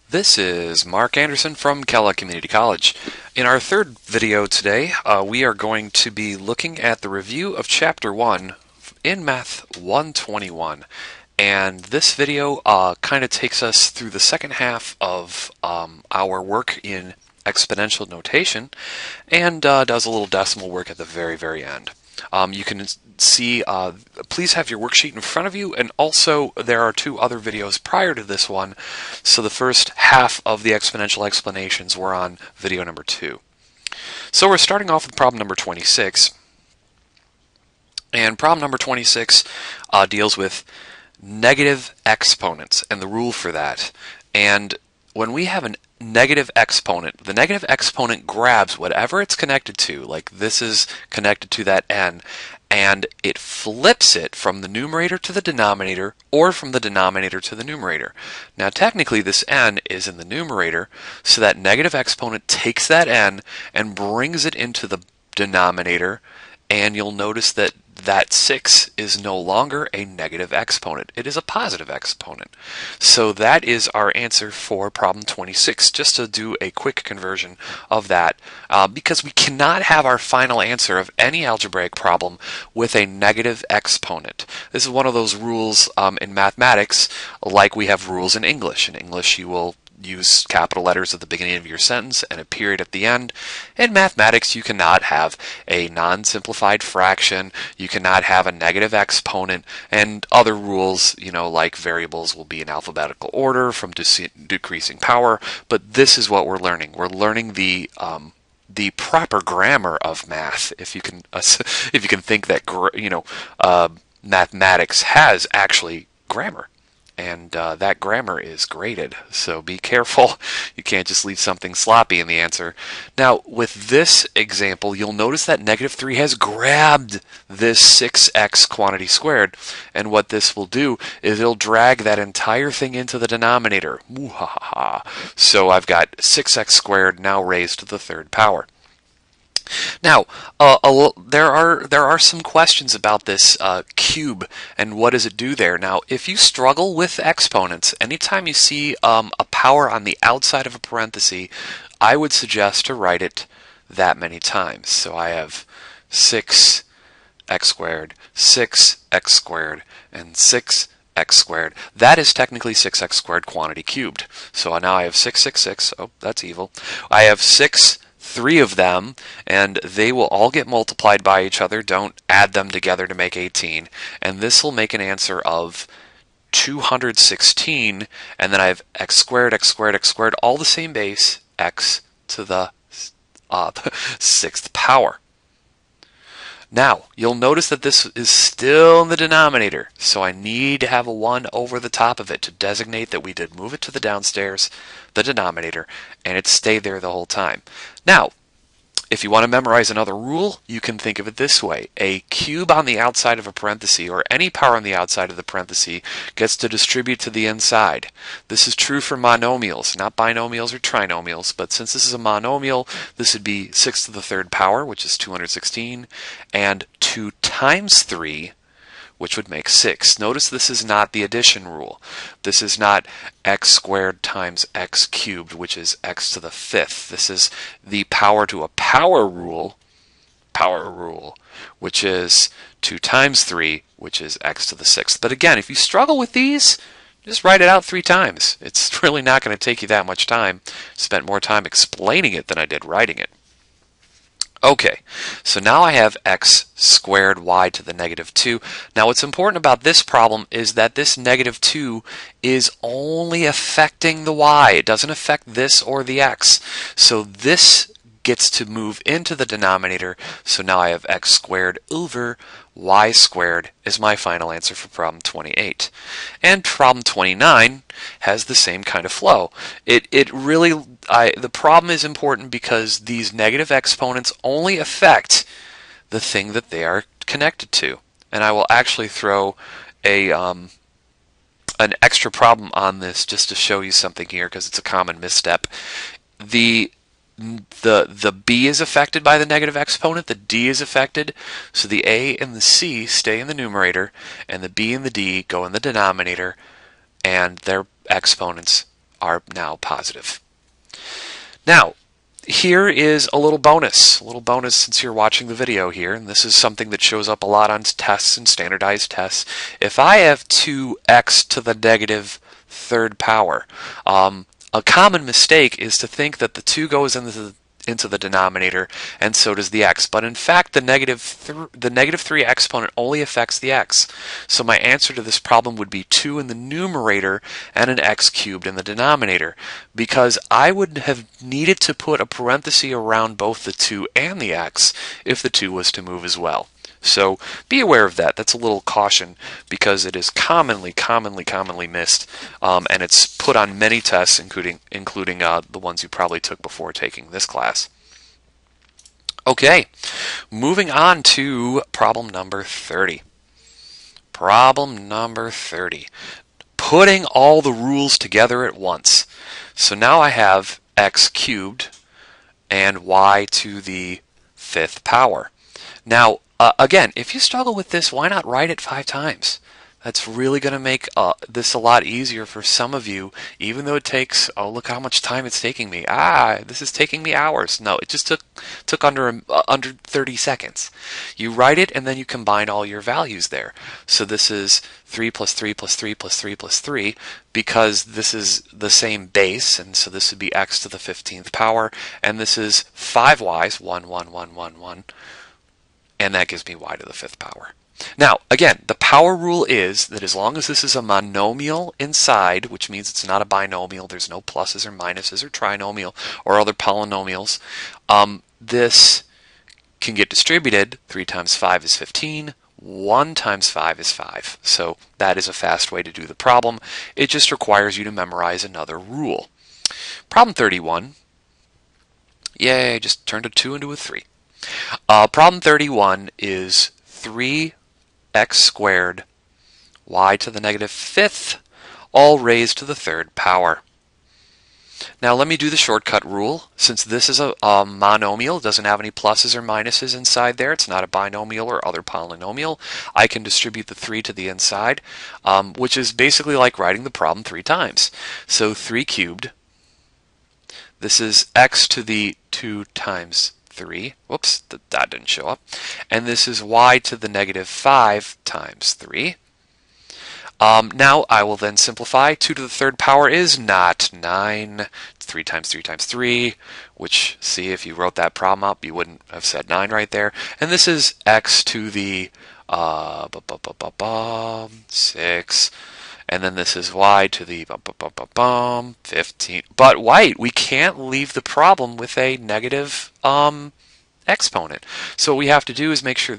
This is Mark Anderson from Kellogg Community College. In our third video today, we are going to be looking at the review of Chapter 1 in Math 121. And this video kind of takes us through the second half of our work in exponential notation and does a little decimal work at the very end. You can see, please have your worksheet in front of you, and also there are two other videos prior to this one. So the first half of the exponential explanations were on video number 2. So we're starting off with problem number 26. And problem number 26 deals with negative exponents and the rule for that. And when we have a negative exponent, the negative exponent grabs whatever it's connected to, like this is connected to that n, and it flips it from the numerator to the denominator or from the denominator to the numerator. Now technically this n is in the numerator, so that negative exponent takes that n and brings it into the denominator, and you'll notice that that 6 is no longer a negative exponent. It is a positive exponent. So that is our answer for problem 26, just to do a quick conversion of that, because we cannot have our final answer of any algebraic problem with a negative exponent. This is one of those rules in mathematics, like we have rules in English. In English you will use capital letters at the beginning of your sentence and a period at the end. In mathematics, you cannot have a non-simplified fraction, you cannot have a negative exponent, and other rules, like variables will be in alphabetical order from decreasing power, but this is what we're learning. We're learning the proper grammar of math, if you can think that mathematics has actually grammar. And that grammar is graded, so be careful. You can't just leave something sloppy in the answer. Now, with this example, you'll notice that negative 3 has grabbed this 6x quantity squared, and what this will do is it'll drag that entire thing into the denominator. Woo-ha-ha-ha. So I've got 6x squared now raised to the third power. Now, there are some questions about this cube and what does it do there. Now, if you struggle with exponents, anytime you see a power on the outside of a parenthesis, I would suggest to write it that many times. So I have 6x squared, 6x squared, and 6x squared. That is technically 6x squared quantity cubed. So now I have 666. Oh, that's evil. I have 3 of them, and they will all get multiplied by each other. Don't add them together to make 18. And this will make an answer of 216, and then I have x squared, all the same base, x to the 6th power. Now, you'll notice that this is still in the denominator, so I need to have a 1 over the top of it to designate that we did move it to the downstairs, the denominator, and it stayed there the whole time. Now, if you want to memorize another rule, you can think of it this way. A cube on the outside of a parenthesis, or any power on the outside of the parenthesis, gets to distribute to the inside. This is true for monomials, not binomials or trinomials, but since this is a monomial, this would be 6 to the third power, which is 216, and 2 times 3, which would make 6. Notice this is not the addition rule. This is not x squared times x cubed, which is x to the 5th. This is the power to a power rule, which is 2 times 3, which is x to the 6th. But again, if you struggle with these, just write it out 3 times. It's really not going to take you that much time. Spent more time explaining it than I did writing it. Okay, so now I have x squared y to the negative 2. Now what's important about this problem is that this negative 2 is only affecting the y. It doesn't affect this or the x. So this gets to move into the denominator. So now I have x squared over y squared is my final answer for problem 28. And problem 29 has the same kind of flow. The problem is important because these negative exponents only affect the thing that they are connected to. And I will actually throw an extra problem on this just to show you something here, because it's a common misstep. The B is affected by the negative exponent, the D is affected, so the A and the C stay in the numerator, and the B and the D go in the denominator, and their exponents are now positive. Now, here is a little bonus since you're watching the video here, and this is something that shows up a lot on tests and standardized tests. If I have 2x to the negative third power, a common mistake is to think that the 2 goes into the denominator and so does the x, but in fact the negative 3 exponent only affects the x. So my answer to this problem would be 2 in the numerator and an x cubed in the denominator, because I would have needed to put a parenthesis around both the 2 and the x if the 2 was to move as well. So be aware of that. That's a little caution because it is commonly missed, and it's put on many tests, including the ones you probably took before taking this class. Okay, moving on to problem number 30. Problem number 30. Putting all the rules together at once. So now I have x cubed and y to the 5th power. Now, again, if you struggle with this, why not write it 5 times? That's really going to make this a lot easier for some of you, even though it takes, oh, look how much time it's taking me. This is taking me hours. No, it just took under 30 seconds. You write it, and then you combine all your values there. So this is 3 plus 3 plus 3 plus 3 plus 3, because this is the same base, and so this would be x to the 15th power, and this is 5y's, 1, 1, 1, 1, 1. And that gives me y to the 5th power. Now, again, the power rule is that as long as this is a monomial inside, which means it's not a binomial, there's no pluses or minuses or trinomial or other polynomials, this can get distributed. 3 times 5 is 15. 1 times 5 is 5. So that is a fast way to do the problem. It just requires you to memorize another rule. Problem 31. Yay, just turned a 2 into a 3. Problem 31 is 3x squared y to the negative 5th, all raised to the 3rd power. Now let me do the shortcut rule. Since this is a monomial, it doesn't have any pluses or minuses inside there, it's not a binomial or other polynomial, I can distribute the 3 to the inside, which is basically like writing the problem 3 times. So 3 cubed, this is x to the 2 times 3. Whoops, that didn't show up. And this is y to the negative 5 times 3. Now I will then simplify. 2 to the 3rd power is not 9. 3 times 3 times 3, which, see, if you wrote that problem up, you wouldn't have said 9 right there. And this is x to the 6. And then this is y to the 15. But wait, we can't leave the problem with a negative exponent. So what we have to do is make sure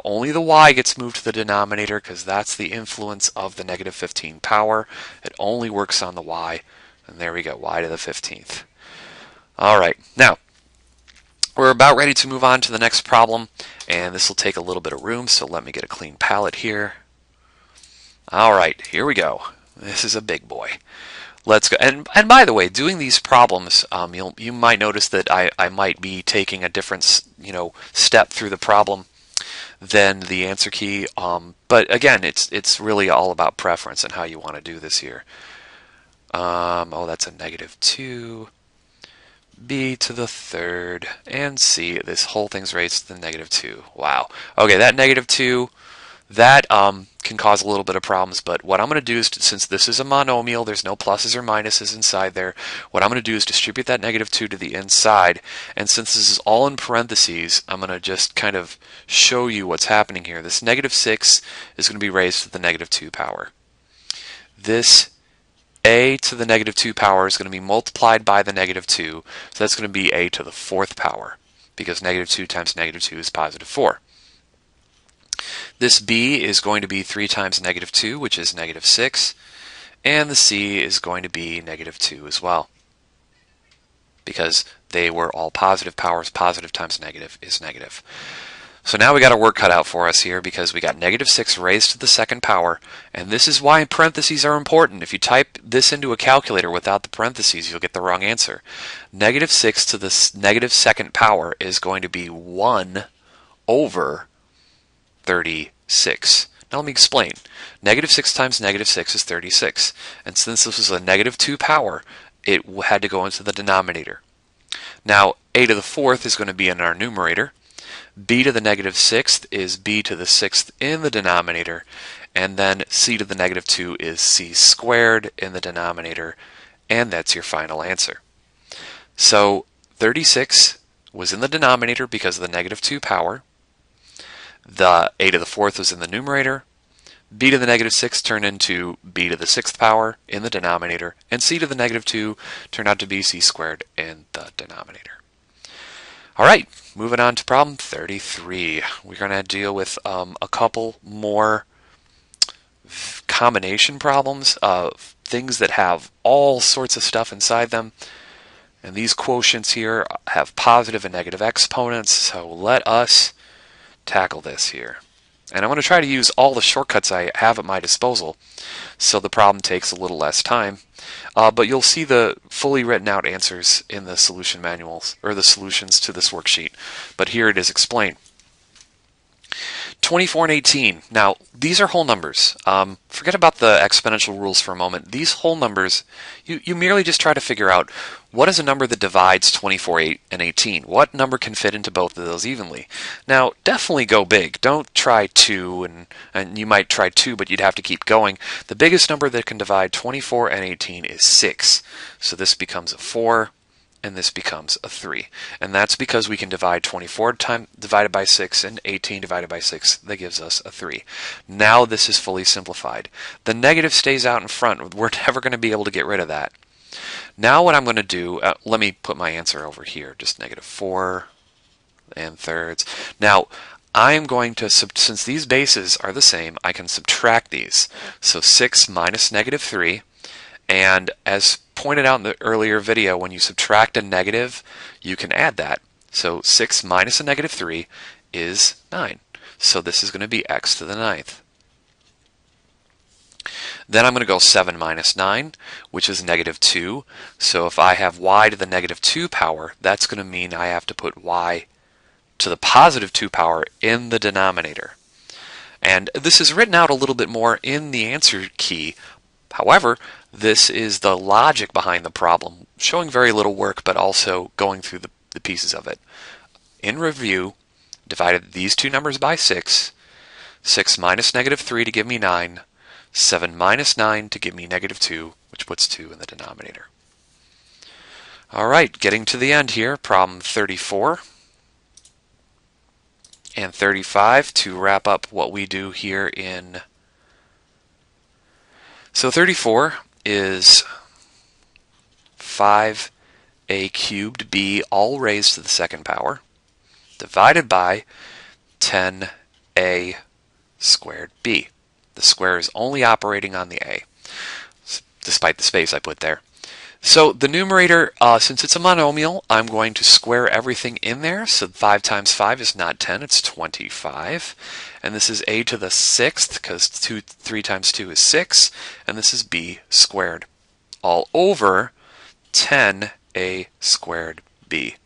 only the y gets moved to the denominator, because that's the influence of the negative 15 power. It only works on the y. And there we go, y to the 15th. All right, now we're about ready to move on to the next problem, and this will take a little bit of room, so let me get a clean palette here. All right, here we go. This is a big boy. Let's go. And by the way, doing these problems, you might notice that I might be taking a different step through the problem than the answer key. But again, it's really all about preference and how you want to do this here. Oh, that's a negative 2. B to the 3rd, and C. This whole thing's raised to the negative 2. Wow. Okay, that negative 2. That can cause a little bit of problems, but what I'm going to do is, since this is a monomial, there's no pluses or minuses inside there, what I'm going to do is distribute that negative 2 to the inside, and since this is all in parentheses, I'm going to just kind of show you what's happening here. This negative 6 is going to be raised to the negative 2 power. This a to the negative 2 power is going to be multiplied by the negative 2, so that's going to be a to the 4th power, because negative 2 times negative 2 is positive 4. This b is going to be 3 times negative 2, which is negative 6, and the c is going to be negative 2 as well, because they were all positive powers. Positive times negative is negative. So now we got our work cut out for us here, because we got negative 6 raised to the 2nd power, and this is why parentheses are important. If you type this into a calculator without the parentheses, you'll get the wrong answer. Negative 6 to the negative 2nd power is going to be 1 over 36. Now let me explain. Negative 6 times negative 6 is 36. And since this was a negative 2 power, it had to go into the denominator. Now, a to the 4th is going to be in our numerator. B to the negative 6th is b to the 6th in the denominator. And then c to the negative 2 is c squared in the denominator. And that's your final answer. So 36 was in the denominator because of the negative 2 power. The a to the 4th was in the numerator. B to the negative 6 turned into b to the 6th power in the denominator. And c to the negative 2 turned out to be c squared in the denominator. All right, moving on to problem 33. We're going to deal with a couple more combination problems of things that have all sorts of stuff inside them. And these quotients here have positive and negative exponents, so let us tackle this here. And I'm going to try to use all the shortcuts I have at my disposal so the problem takes a little less time. But you'll see the fully written out answers in the solution manuals, or the solutions to this worksheet. But here it is explained. 24 and 18. Now, these are whole numbers. Forget about the exponential rules for a moment. These whole numbers, you merely just try to figure out what is a number that divides 24 and 18. What number can fit into both of those evenly? Now, definitely go big. Don't try 2, and you might try 2, but you'd have to keep going. The biggest number that can divide 24 and 18 is 6. So this becomes a 4. And this becomes a 3. And that's because we can divide 24 divided by 6 and 18 divided by 6. That gives us a 3. Now this is fully simplified. The negative stays out in front. We're never going to be able to get rid of that. Now what I'm going to do, let me put my answer over here, just negative 4 and thirds. Now I'm going to, since these bases are the same, I can subtract these. So 6 minus negative 3. And as pointed out in the earlier video, when you subtract a negative, you can add that. So 6 minus a negative 3 is 9. So this is going to be x to the 9th. Then I'm going to go 7 minus 9, which is negative 2. So if I have y to the negative 2 power, that's going to mean I have to put y to the positive 2 power in the denominator. And this is written out a little bit more in the answer key. However, this is the logic behind the problem, showing very little work, but also going through the pieces of it. In review, divided these two numbers by 6, 6 minus negative 3 to give me 9, 7 minus 9 to give me negative 2, which puts 2 in the denominator. All right, getting to the end here, problem 34 and 35 to wrap up what we do here in... So 34 is 5a cubed b all raised to the second power divided by 10a squared b. The square is only operating on the a, despite the space I put there. So the numerator, since it's a monomial, I'm going to square everything in there. So 5 times 5 is not 10, it's 25. And this is a to the 6th, because 3 times 2 is 6. And this is b squared, all over 10a squared b.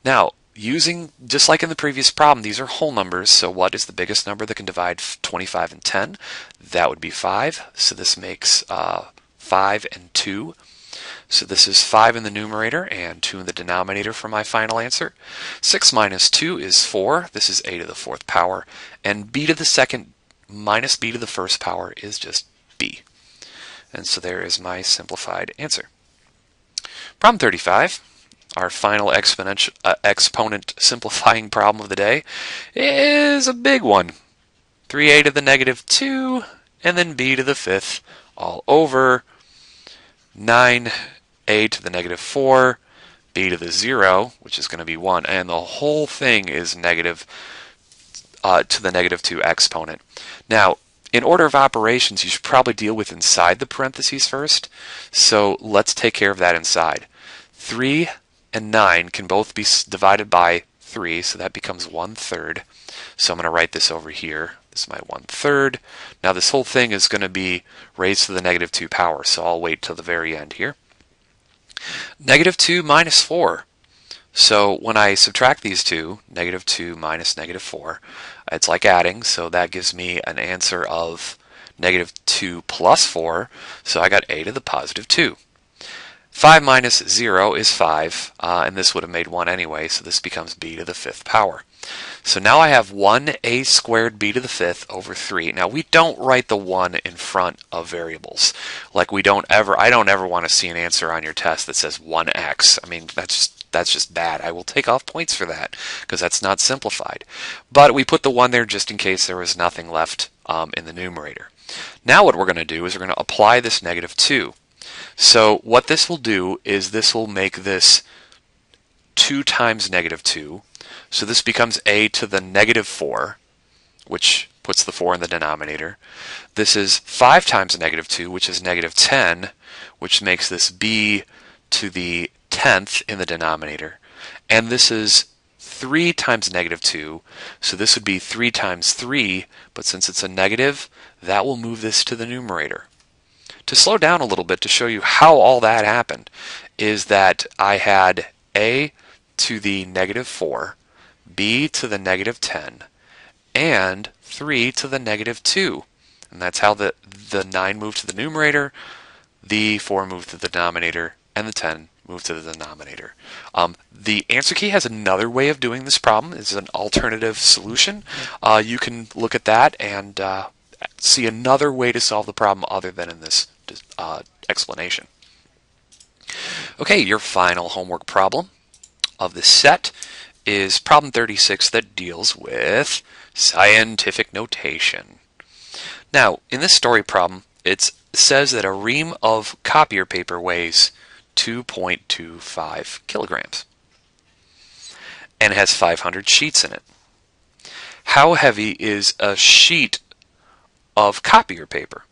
Now, using, just like in the previous problem, these are whole numbers. So what is the biggest number that can divide 25 and 10? That would be 5. So this makes 5 and 2. So this is 5 in the numerator and 2 in the denominator for my final answer. 6 minus 2 is 4. This is a to the 4th power. And b to the 2nd minus b to the 1st power is just b. And so there is my simplified answer. Problem 35, our final exponent simplifying problem of the day, is a big one. 3a to the negative 2 and then b to the 5th all over 9a to the negative 4, b to the 0, which is going to be 1, and the whole thing is negative to the negative 2 exponent. Now, in order of operations, you should probably deal with inside the parentheses first, so let's take care of that inside. 3 and 9 can both be divided by 3, so that becomes 1/3. So I'm going to write this over here. This is my 1/3. Now this whole thing is going to be raised to the negative 2 power, so I'll wait till the very end here. Negative 2 minus 4. So when I subtract these two, negative 2 minus negative 4, it's like adding, so that gives me an answer of negative 2 plus 4, so I got a to the positive 2. 5 minus 0 is 5, and this would have made 1 anyway, so this becomes b to the 5th power. So now I have 1a squared b to the 5th over 3. Now we don't write the 1 in front of variables. Like I don't ever want to see an answer on your test that says 1x. I mean, that's just bad. I will take off points for that because that's not simplified. But we put the 1 there just in case there was nothing left in the numerator. Now what we're going to do is we're going to apply this negative 2. So what this will do is this will make this 2 times negative 2. So this becomes a to the negative 4, which puts the 4 in the denominator. This is 5 times negative 2, which is negative 10, which makes this b to the 10th in the denominator. And this is 3 times negative 2, so this would be 3 times 3, but since it's a negative, that will move this to the numerator. To slow down a little bit to show you how all that happened is that I had a to the negative 4, b to the negative 10, and 3 to the negative 2. And that's how the 9 moved to the numerator, the 4 moved to the denominator, and the 10 moved to the denominator. The answer key has another way of doing this problem. It's an alternative solution. You can look at that and see another way to solve the problem other than in this explanation. Okay, your final homework problem of this set is problem 36 that deals with scientific notation. Now, in this story problem, it says that a ream of copier paper weighs 2.25 kilograms and has 500 sheets in it. How heavy is a sheet of copier paper?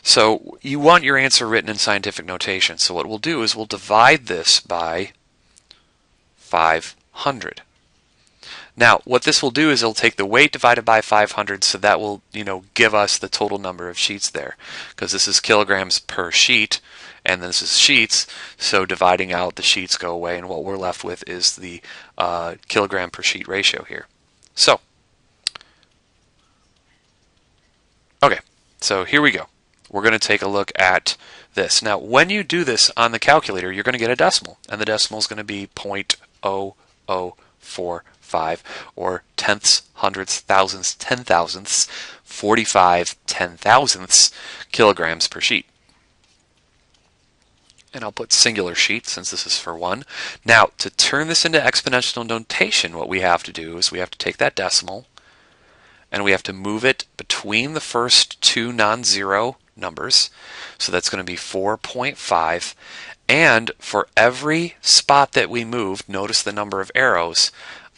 So you want your answer written in scientific notation. So what we'll do is we'll divide this by 500. Now, what this will do is it'll take the weight divided by 500, so that will, give us the total number of sheets there, because this is kilograms per sheet, and this is sheets, so dividing out the sheets go away, and what we're left with is the kilogram per sheet ratio here. So, okay, so here we go. We're going to take a look at this. Now, when you do this on the calculator, you're going to get a decimal, and the decimal is going to be 0.0045, or tenths, hundredths, thousandths, 10,000ths, 45 10,000ths kilograms per sheet. And I'll put singular sheet since this is for 1. Now, to turn this into exponential notation, what we have to do is we have to take that decimal and we have to move it between the first two non-zero numbers. So that's going to be 4.5. And for every spot that we moved, notice the number of arrows,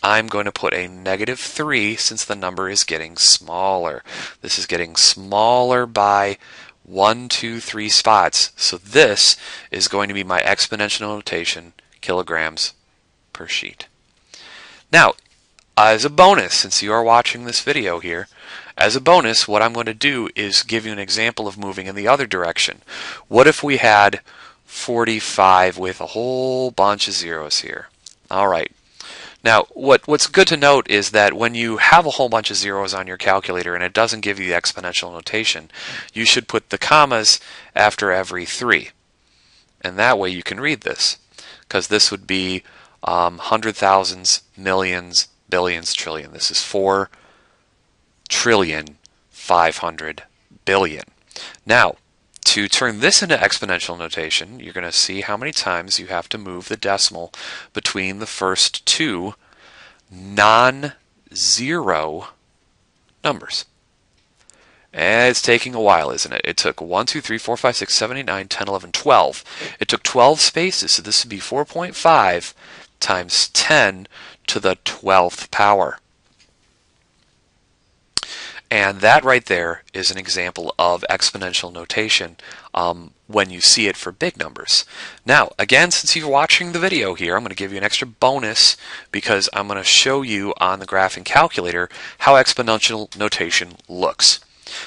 I'm going to put a -3 since the number is getting smaller. This is getting smaller by 1, 2, 3 spots. So this is going to be my exponential notation, kilograms per sheet. Now, as a bonus, since you are watching this video here, as a bonus, what I'm going to do is give you an example of moving in the other direction. What if we had 45 with a whole bunch of zeros here? All right. Now, what's good to note is that when you have a whole bunch of zeros on your calculator and it doesn't give you the exponential notation, you should put the commas after every 3. And that way you can read this, because this would be hundred thousands, millions, billions, trillion. This is 4,500,000,000,000,000,000. Now, to turn this into exponential notation, you're going to see how many times you have to move the decimal between the first two non-zero numbers. And it's taking a while, isn't it? It took 1, 2, 3, 4, 5, 6, 7, 8, 9, 10, 11, 12. It took 12 spaces, so this would be 4.5 times 10 to the 12th power. And that right there is an example of exponential notation when you see it for big numbers. Now, again, since you're watching the video here, I'm going to give you an extra bonus because I'm going to show you on the graphing calculator how exponential notation looks.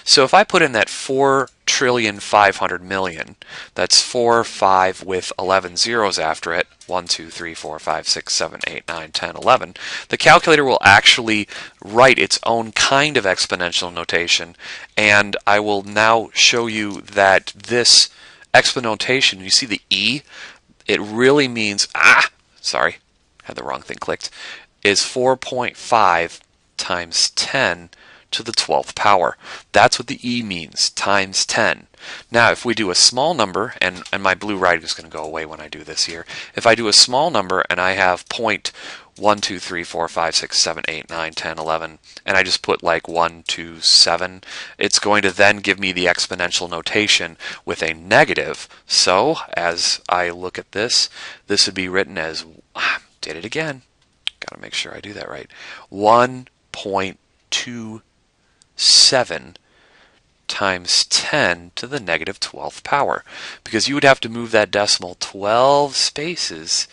So if I put in that 4,500,000,000, that's 4, 5 with 11 zeros after it, 1, 2, 3, 4, 5, 6, 7, 8, 9, 10, 11, the calculator will actually write its own kind of exponential notation, and I will now show you that this exponentation, you see the E, it really means, sorry, had the wrong thing clicked, is 4.5 times 10 to the 12th power. That's what the E means, times 10. Now, if we do a small number, and my blue right is going to go away when I do this here. If I do a small number and I have 1, 2, 3, 4, 5, 6, 7, 8, 9, 10, 11, and I just put like 1, 2, 7, it's going to then give me the exponential notation with a negative. So, as I look at this, this would be written as, did it again, got to make sure I do that right, 1.27 times 10 to the negative 12th power, because you would have to move that decimal 12 spaces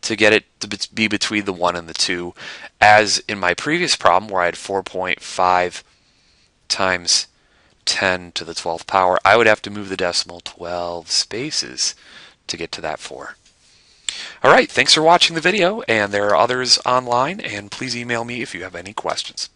to get it to be between the 1 and the 2, as in my previous problem where I had 4.5 times 10 to the 12th power, I would have to move the decimal 12 spaces to get to that 4. Alright, thanks for watching the video, and there are others online, and please email me if you have any questions.